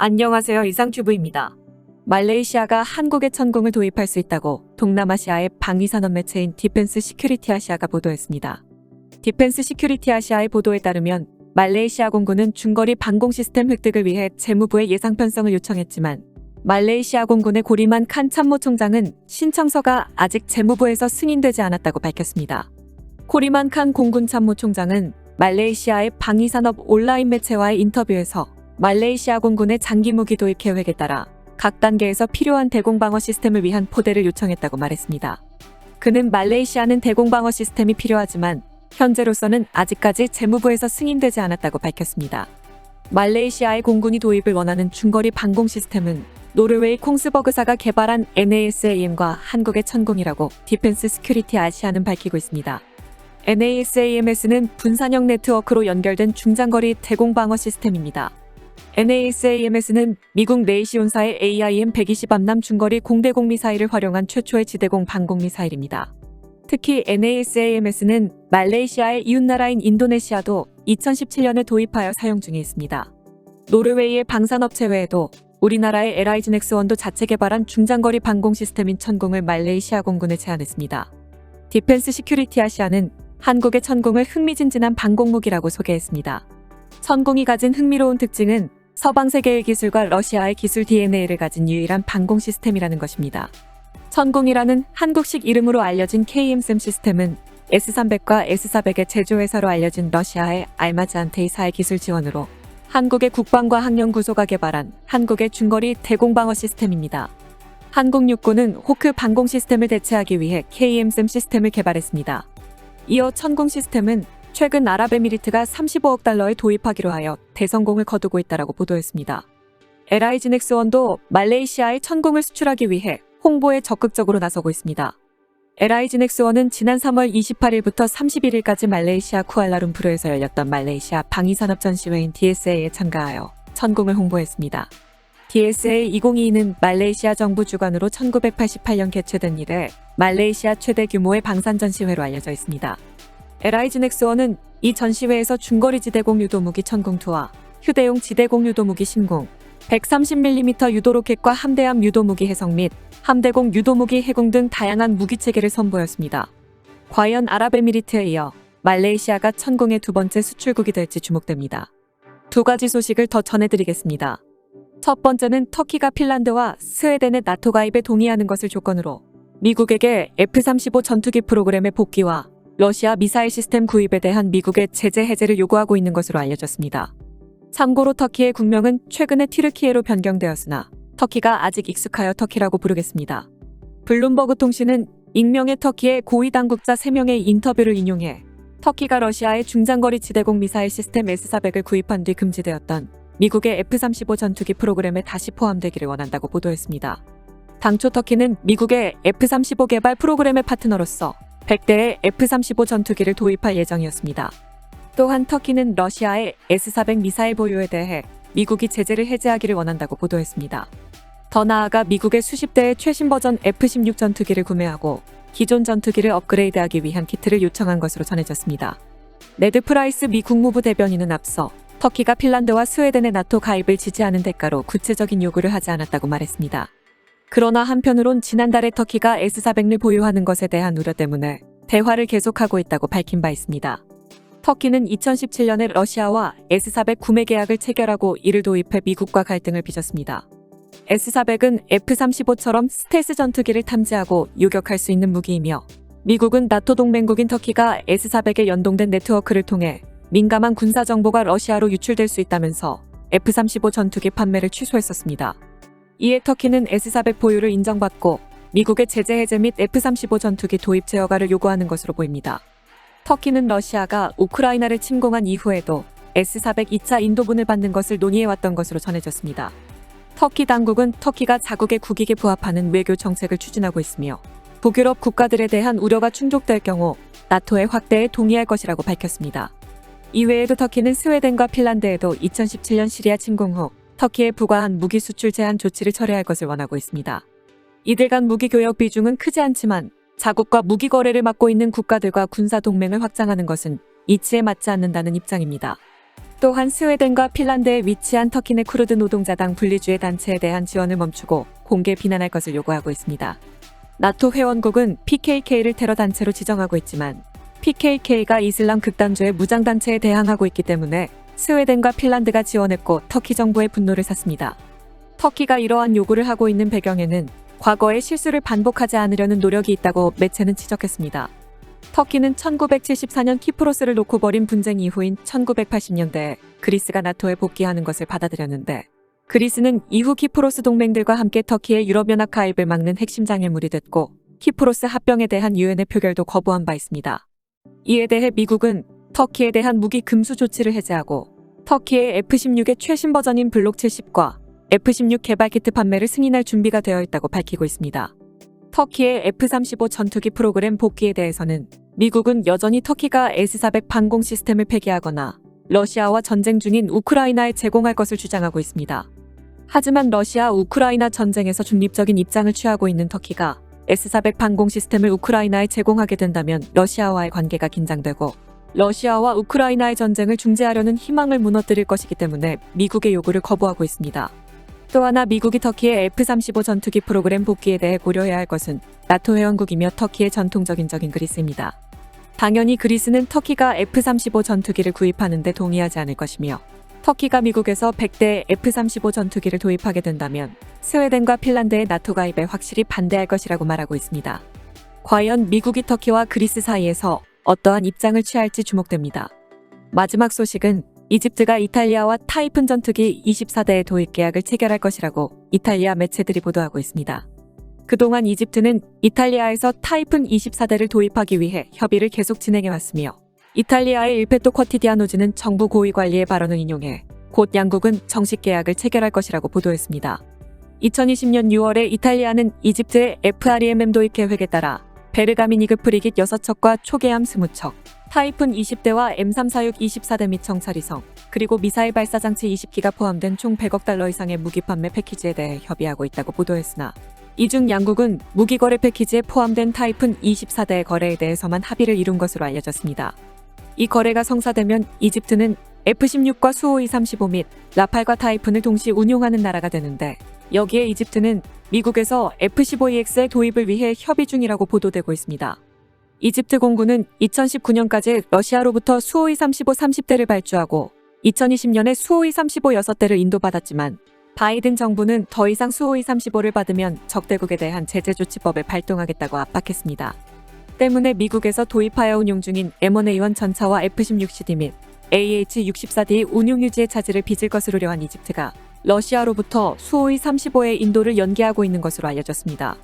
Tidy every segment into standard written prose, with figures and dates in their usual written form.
안녕하세요. 이상튜브입니다. 말레이시아가 한국에 천공을 도입할 수 있다고 동남아시아의 방위산업 매체인 디펜스 시큐리티 아시아가 보도했습니다. 디펜스 시큐리티 아시아의 보도에 따르면 말레이시아 공군은 중거리 방공 시스템 획득을 위해 재무부에 예상 편성을 요청했지만 말레이시아 공군의 고리만 칸 참모총장은 신청서가 아직 재무부에서 승인되지 않았다고 밝혔습니다. 고리만 칸 공군 참모총장은 말레이시아의 방위산업 온라인 매체와의 인터뷰에서 말레이시아 공군의 장기 무기 도입 계획에 따라 각 단계에서 필요한 대공방어 시스템을 위한 포대를 요청했다고 말했습니다. 그는 말레이시아는 대공방어 시스템이 필요하지만 현재로서는 아직까지 재무부에서 승인되지 않았다고 밝혔습니다. 말레이시아의 공군이 도입을 원하는 중거리 방공 시스템은 노르웨이 콩스버그사가 개발한 NASAM과 한국의 천공이라고 디펜스 시큐리티 아시아는 밝히고 있습니다. NASAMS는 분산형 네트워크로 연결된 중장거리 대공방어 시스템입니다. NASAMS는 미국 레이시온사의 AIM-120 암남 중거리 공대공 미사일을 활용한 최초의 지대공 방공 미사일입니다. 특히 NASAMS는 말레이시아의 이웃나라인 인도네시아도 2017년에 도입하여 사용 중에 있습니다. 노르웨이의 방산업체 외에도 우리나라의 LIGNX1도 자체 개발한 중장거리 방공 시스템인 천공을 말레이시아 공군에 제안했습니다. 디펜스 시큐리티 아시아는 한국의 천공을 흥미진진한 방공무기라고 소개했습니다. 천공이 가진 흥미로운 특징은 서방 세계의 기술과 러시아의 기술 DNA를 가진 유일한 방공 시스템이라는 것입니다. 천공이라는 한국식 이름으로 알려진 KMSM 시스템은 S300과 S400의 제조회사로 알려진 러시아의 알마즈안테이사의 기술 지원으로 한국의 국방과 학령구소가 개발한 한국의 중거리 대공방어 시스템입니다. 한국 육군은 호크 방공 시스템을 대체하기 위해 KMSM 시스템을 개발했습니다. 이어 천공 시스템은 최근 아랍에미리트가 35억 달러에 도입하기로 하여 대성공을 거두고 있다고 보도했습니다. LIGNX1도 말레이시아에 천공을 수출하기 위해 홍보에 적극적으로 나서고 있습니다. LIGNX1은 지난 3월 28일부터 31일까지 말레이시아 쿠알라룸푸르에서 열렸던 말레이시아 방위산업 전시회인 DSA에 참가하여 천공을 홍보했습니다. DSA 2022는 말레이시아 정부 주관으로 1988년 개최된 이래 말레이시아 최대 규모의 방산 전시회로 알려져 있습니다. LIGNX1은 이 전시회에서 중거리 지대공 유도무기 천공2와 휴대용 지대공 유도무기 신공, 130mm 유도로켓과 함대함 유도무기 해성 및 함대공 유도무기 해공 등 다양한 무기체계를 선보였습니다. 과연 아랍에미리트에 이어 말레이시아가 천공의 두 번째 수출국이 될지 주목됩니다. 두 가지 소식을 더 전해드리겠습니다. 첫 번째는 터키가 핀란드와 스웨덴의 나토 가입에 동의하는 것을 조건으로 미국에게 F-35 전투기 프로그램의 복귀와 러시아 미사일 시스템 구입에 대한 미국의 제재 해제를 요구하고 있는 것으로 알려졌습니다. 참고로 터키의 국명은 최근에 튀르키예로 변경되었으나 터키가 아직 익숙하여 터키라고 부르겠습니다. 블룸버그 통신은 익명의 터키의 고위 당국자 3명의 인터뷰를 인용해 터키가 러시아의 중장거리 지대공 미사일 시스템 S400을 구입한 뒤 금지되었던 미국의 F-35 전투기 프로그램에 다시 포함되기를 원한다고 보도했습니다. 당초 터키는 미국의 F-35 개발 프로그램의 파트너로서 100대의 F-35 전투기를 도입할 예정이었습니다. 또한 터키는 러시아의 S-400 미사일 보유에 대해 미국이 제재를 해제하기를 원한다고 보도했습니다. 더 나아가 미국의 수십 대의 최신 버전 F-16 전투기를 구매하고 기존 전투기를 업그레이드하기 위한 키트를 요청한 것으로 전해졌습니다. 네드 프라이스 미 국무부 대변인은 앞서 터키가 핀란드와 스웨덴의 나토 가입을 지지하는 대가로 구체적인 요구를 하지 않았다고 말했습니다. 그러나 한편으론 지난달에 터키가 S-400을 보유하는 것에 대한 우려 때문에 대화를 계속하고 있다고 밝힌 바 있습니다. 터키는 2017년에 러시아와 S-400 구매 계약을 체결하고 이를 도입해 미국과 갈등을 빚었습니다. S-400은 F-35처럼 스텔스 전투기를 탐지하고 요격할 수 있는 무기이며 미국은 나토 동맹국인 터키가 S-400에 연동된 네트워크를 통해 민감한 군사 정보가 러시아로 유출될 수 있다면서 F-35 전투기 판매를 취소했었습니다. 이에 터키는 S-400 보유를 인정받고 미국의 제재 해제 및 F-35 전투기 도입 제어가를 요구하는 것으로 보입니다. 터키는 러시아가 우크라이나를 침공한 이후에도 S-400 2차 인도분을 받는 것을 논의해왔던 것으로 전해졌습니다. 터키 당국은 터키가 자국의 국익에 부합하는 외교 정책을 추진하고 있으며 북유럽 국가들에 대한 우려가 충족될 경우 나토의 확대에 동의할 것이라고 밝혔습니다. 이외에도 터키는 스웨덴과 핀란드에도 2017년 시리아 침공 후 터키에 부과한 무기 수출 제한 조치를 철회할 것을 원하고 있습니다. 이들 간 무기 교역 비중은 크지 않지만 자국과 무기 거래를 맡고 있는 국가들과 군사 동맹을 확장하는 것은 이치에 맞지 않는다는 입장입니다. 또한 스웨덴과 핀란드에 위치한 터키의 쿠르드 노동자당 분리주의 단체에 대한 지원을 멈추고 공개 비난할 것을 요구하고 있습니다. 나토 회원국은 PKK를 테러 단체로 지정하고 있지만 PKK가 이슬람 극단주의 무장단체에 대항하고 있기 때문에 스웨덴과 핀란드가 지원했고 터키 정부의 분노를 샀습니다. 터키가 이러한 요구를 하고 있는 배경에는 과거의 실수를 반복하지 않으려는 노력이 있다고 매체는 지적했습니다. 터키는 1974년 키프로스를 놓고 벌인 분쟁 이후인 1980년대에 그리스가 나토에 복귀하는 것을 받아들였는데 그리스는 이후 키프로스 동맹들과 함께 터키의 유럽연합 가입을 막는 핵심 장애물이 됐고 키프로스 합병에 대한 유엔의 표결도 거부한 바 있습니다. 이에 대해 미국은 터키에 대한 무기 금수 조치를 해제하고 터키의 F-16의 최신 버전인 블록 70과 F-16 개발 키트 판매를 승인할 준비가 되어 있다고 밝히고 있습니다. 터키의 F-35 전투기 프로그램 복귀에 대해서는 미국은 여전히 터키가 S-400 방공 시스템을 폐기하거나 러시아와 전쟁 중인 우크라이나에 제공할 것을 주장하고 있습니다. 하지만 러시아 우크라이나 전쟁에서 중립적인 입장을 취하고 있는 터키가 S-400 방공 시스템을 우크라이나에 제공하게 된다면 러시아와의 관계가 긴장되고 러시아와 우크라이나의 전쟁을 중재하려는 희망을 무너뜨릴 것이기 때문에 미국의 요구를 거부하고 있습니다. 또 하나 미국이 터키의 F-35 전투기 프로그램 복귀에 대해 고려해야 할 것은 나토 회원국이며 터키의 전통적인 적인 그리스입니다. 당연히 그리스는 터키가 F-35 전투기를 구입하는 데 동의하지 않을 것이며 터키가 미국에서 100대 F-35 전투기를 도입하게 된다면 스웨덴과 핀란드의 나토 가입에 확실히 반대할 것이라고 말하고 있습니다. 과연 미국이 터키와 그리스 사이에서 어떠한 입장을 취할지 주목됩니다. 마지막 소식은 이집트가 이탈리아와 타이푼 전투기 24대의 도입 계약을 체결할 것이라고 이탈리아 매체들이 보도하고 있습니다. 그동안 이집트는 이탈리아에서 타이푼 24대를 도입하기 위해 협의를 계속 진행해왔으며 이탈리아의 일페토 쿼티디아노즈는 정부 고위 관리의 발언을 인용해 곧 양국은 정식 계약을 체결할 것이라고 보도했습니다. 2020년 6월에 이탈리아는 이집트의 FREMM 도입 계획에 따라 베르가미니급 프리깃 6척과 초계함 20척, 타이푼 20대와 M346 24대 및 정찰위성, 그리고 미사일 발사장치 20기가 포함된 총 100억 달러 이상의 무기 판매 패키지에 대해 협의하고 있다고 보도했으나 이 중 양국은 무기 거래 패키지에 포함된 타이푼 24대의 거래에 대해서만 합의를 이룬 것으로 알려졌습니다. 이 거래가 성사되면 이집트는 F-16과 수호이 35 및 라팔과 타이푼을 동시 운용하는 나라가 되는데 여기에 이집트는 미국에서 F-15EX의 도입을 위해 협의 중이라고 보도되고 있습니다. 이집트 공군은 2019년까지 러시아로부터 수호이 35 30대를 발주하고 2020년에 수호이 35 6대를 인도받았지만 바이든 정부는 더 이상 수호이 35를 받으면 적대국에 대한 제재조치법을 발동하겠다고 압박했습니다. 때문에 미국에서 도입하여 운용 중인 M1A1 전차와 F-16CD 및 AH-64D 운용 유지의 차질을 빚을 것을 우려한 이집트가 러시아로부터 수호이 35의 인도를 연기하고 있는 것으로 알려졌습니다.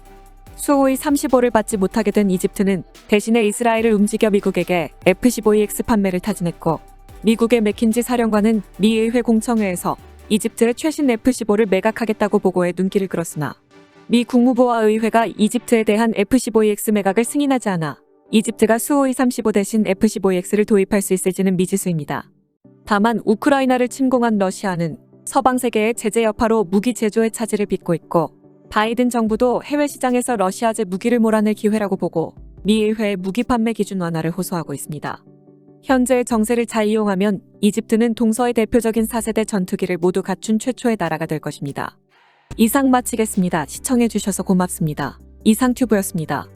수호이 35를 받지 못하게 된 이집트는 대신에 이스라엘을 움직여 미국에게 F-15EX 판매를 타진했고 미국의 맥킨지 사령관은 미 의회 공청회에서 이집트의 최신 F-15를 매각하겠다고 보고해 눈길을 끌었으나 미 국무부와 의회가 이집트에 대한 F-15EX 매각을 승인하지 않아 이집트가 수호이 35 대신 F-15EX를 도입할 수 있을지는 미지수입니다. 다만 우크라이나를 침공한 러시아는 서방 세계의 제재 여파로 무기 제조의 차질을 빚고 있고 바이든 정부도 해외 시장에서 러시아제 무기를 몰아낼 기회라고 보고 미 의회의 무기 판매 기준 완화를 호소하고 있습니다. 현재의 정세를 잘 이용하면 이집트는 동서의 대표적인 4세대 전투기를 모두 갖춘 최초의 나라가 될 것입니다. 이상 마치겠습니다. 시청해주셔서 고맙습니다. 이상튜브였습니다.